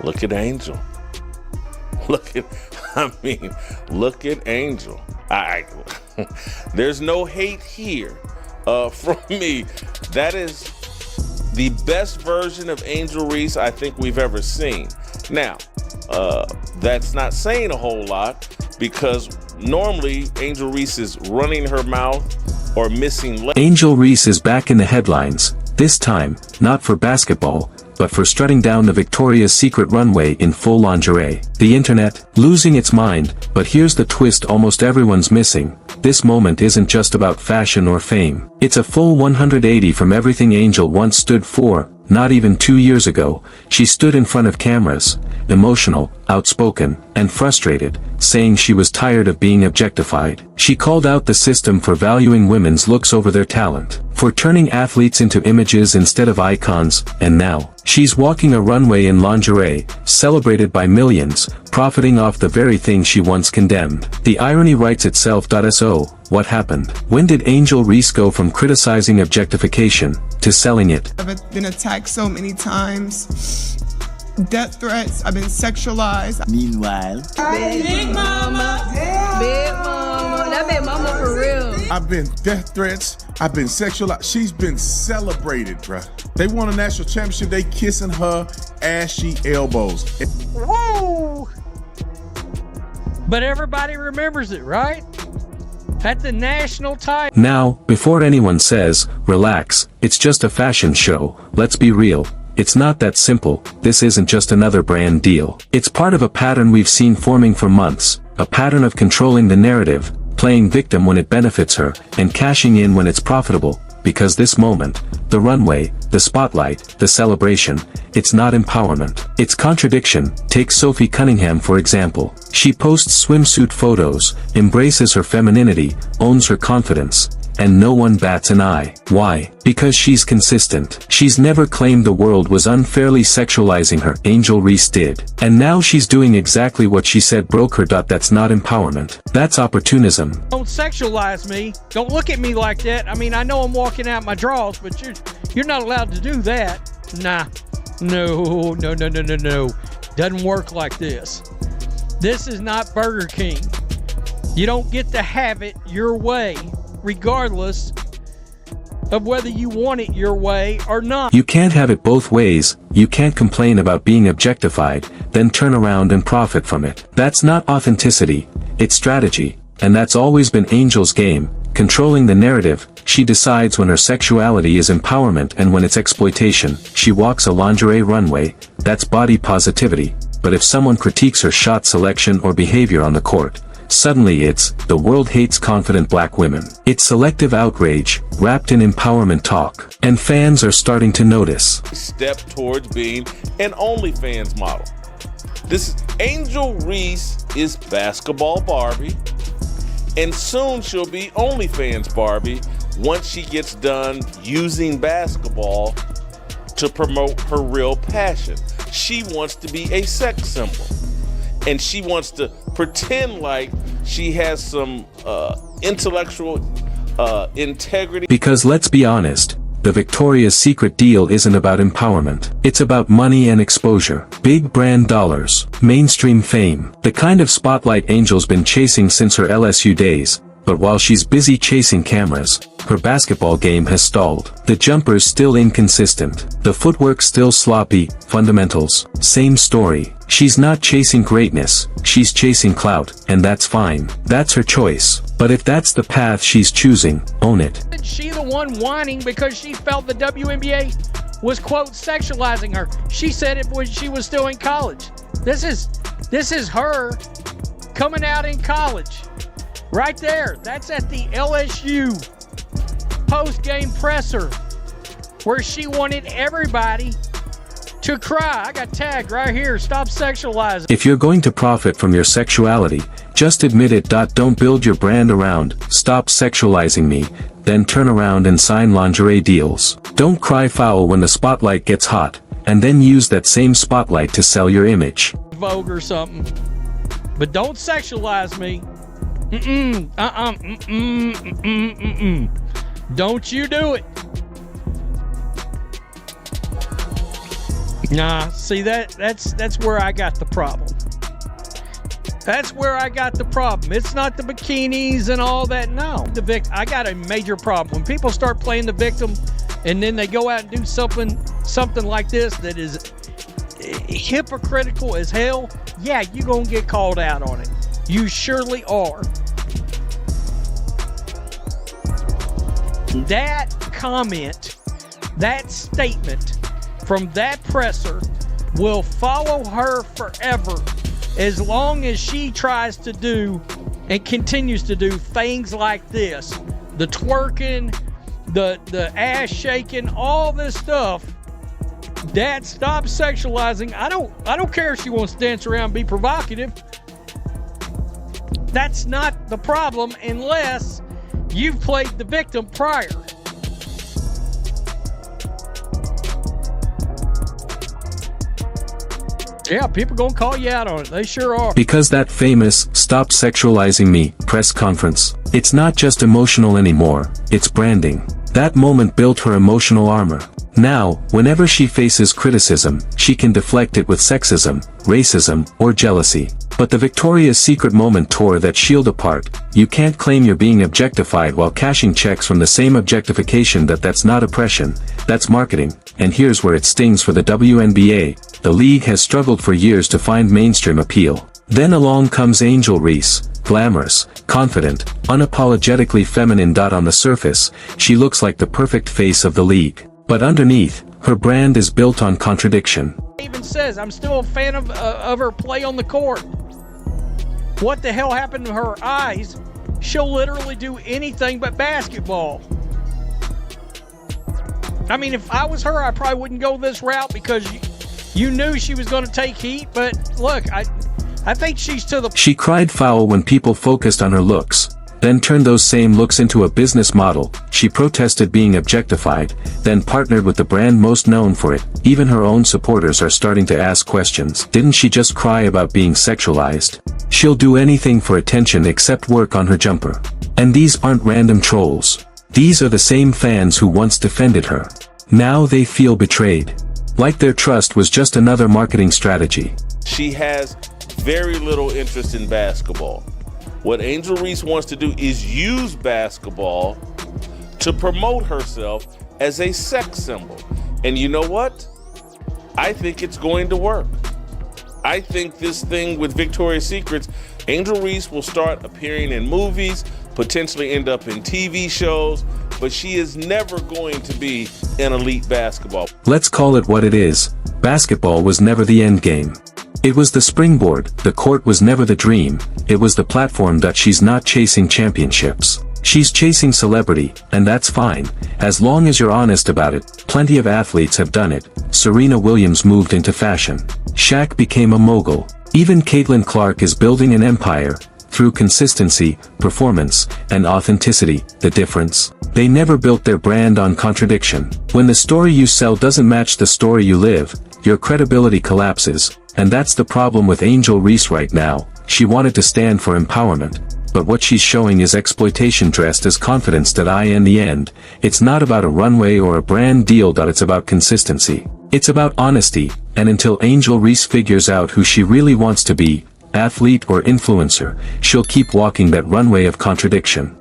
Look at Angel. Look at Angel. There's no hate here from me. That is the best version of Angel Reese I think we've ever seen. Now, that's not saying a whole lot, because normally Angel Reese is running her mouth or missing legs. Angel Reese is back in the headlines, this time, not for basketball, but for strutting down the Victoria's Secret runway in full lingerie. The internet, losing its mind, but here's the twist almost everyone's missing. This moment isn't just about fashion or fame. It's a full 180 from everything Angel once stood for. Not even 2 years ago, she stood in front of cameras, emotional, outspoken, and frustrated, saying she was tired of being objectified. She called out the system for valuing women's looks over their talent, for turning athletes into images instead of icons, and now, she's walking a runway in lingerie, celebrated by millions, profiting off the very thing she once condemned. The irony writes itself. So, what happened? When did Angel Reese go from criticizing objectification to selling it? I've been attacked so many times. Death threats. I've been sexualized. Meanwhile, Big mama. Big mama. That big mama for real. I've been death threats. I've been sexualized. She's been celebrated, bruh. They won a national championship. They kissing her ashy elbows. Woo! But everybody remembers it, right? At the national title. Now, before anyone says, relax, it's just a fashion show, let's be real. It's not that simple. This isn't just another brand deal. It's part of a pattern we've seen forming for months, a pattern of controlling the narrative, playing victim when it benefits her, and cashing in when it's profitable, because this moment, the runway, the spotlight, the celebration, it's not empowerment. It's contradiction. Take Sophie Cunningham for example. She posts swimsuit photos, embraces her femininity, owns her confidence, and no one bats an eye. Why? Because she's consistent. She's never claimed the world was unfairly sexualizing her. Angel Reese did. And now she's doing exactly what she said broke her. That's not empowerment. That's opportunism. Don't sexualize me. Don't look at me like that. I mean, I know I'm walking out my drawers, but you're not allowed to do that. Nah. No. Doesn't work like this. This is not Burger King. You don't get to have it your way, regardless of whether you want it your way or not. You can't have it both ways. You can't complain about being objectified, then turn around and profit from it. That's not authenticity, it's strategy. And that's always been Angel's game, controlling the narrative. She decides when her sexuality is empowerment and when it's exploitation. She walks a lingerie runway, that's body positivity. But if someone critiques her shot selection or behavior on the court, suddenly it's, the world hates confident black women. It's selective outrage, wrapped in empowerment talk. And fans are starting to notice. Step towards being an OnlyFans model. Angel Reese is basketball Barbie, and soon she'll be OnlyFans Barbie once she gets done using basketball to promote her real passion. She wants to be a sex symbol, and she wants to pretend like she has some intellectual integrity. Because let's be honest, the Victoria's Secret deal isn't about empowerment. It's about money and exposure. Big brand dollars. Mainstream fame. The kind of spotlight Angel's been chasing since her LSU days. But while she's busy chasing cameras, her basketball game has stalled. The jumper's still inconsistent. The footwork's still sloppy. Fundamentals, same story. She's not chasing greatness, she's chasing clout, and that's fine. That's her choice. But if that's the path she's choosing, own it. Isn't she the one whining because she felt the WNBA was, quote, sexualizing her? She said it when she was still in college. This is her coming out in college. Right there. That's at the LSU post-game presser where she wanted everybody to cry. I got tagged right here. Stop sexualizing. If you're going to profit from your sexuality, just admit it. Don't build your brand around, stop sexualizing me, then turn around and sign lingerie deals. Don't cry foul when the spotlight gets hot, and then use that same spotlight to sell your image. Vogue or something. But don't sexualize me. Don't you do it. Nah, see that's where I got the problem. That's where I got the problem. It's not the bikinis and all that. No, I got a major problem when people start playing the victim, and then they go out and do something like this that is hypocritical as hell. Yeah, you're gonna get called out on it. You surely are. That comment, that statement from that presser will follow her forever, as long as she tries to do and continues to do things like this. The twerking, the ass shaking, all this stuff. Dad, stop sexualizing. I don't care if she wants to dance around and be provocative. That's not the problem unless you've played the victim prior. Yeah, people gonna call you out on it. They sure are. Because that famous "Stop Sexualizing Me" press conference, it's not just emotional anymore, it's branding. That moment built her emotional armor. Now, whenever she faces criticism, she can deflect it with sexism, racism, or jealousy. But the Victoria's Secret moment tore that shield apart. You can't claim you're being objectified while cashing checks from the same objectification. That's not oppression, that's marketing. And here's where it stings for the WNBA. The league has struggled for years to find mainstream appeal. Then along comes Angel Reese, glamorous, confident, unapologetically feminine. On the surface, she looks like the perfect face of the league. But underneath, her brand is built on contradiction. Even says, I'm still a fan of her play on the court. What the hell happened to her eyes? She'll literally do anything but basketball. I mean, if I was her, I probably wouldn't go this route because you knew she was going to take heat. But look, I think she's to the... She cried foul when people focused on her looks, then turned those same looks into a business model. She protested being objectified, then partnered with the brand most known for it. Even her own supporters are starting to ask questions. Didn't she just cry about being sexualized? She'll do anything for attention except work on her jumper. And these aren't random trolls. These are the same fans who once defended her. Now they feel betrayed. Like their trust was just another marketing strategy. She has very little interest in basketball. What Angel Reese wants to do is use basketball to promote herself as a sex symbol. And you know what? I think it's going to work. I think this thing with Victoria's Secrets, Angel Reese will start appearing in movies, potentially end up in TV shows, but she is never going to be an elite basketball. Let's call it what it is. Basketball was never the end game. It was the springboard. The court was never the dream. It was the platform. She's not chasing championships. She's chasing celebrity, and that's fine, as long as you're honest about it. Plenty of athletes have done it. Serena Williams moved into fashion. Shaq became a mogul. Even Caitlin Clark is building an empire, through consistency, performance, and authenticity. The difference? They never built their brand on contradiction. When the story you sell doesn't match the story you live, your credibility collapses. And that's the problem with Angel Reese right now. She wanted to stand for empowerment, but what she's showing is exploitation dressed as confidence. In the end, it's not about a runway or a brand deal. It's about consistency. It's about honesty, and until Angel Reese figures out who she really wants to be, athlete or influencer, she'll keep walking that runway of contradiction.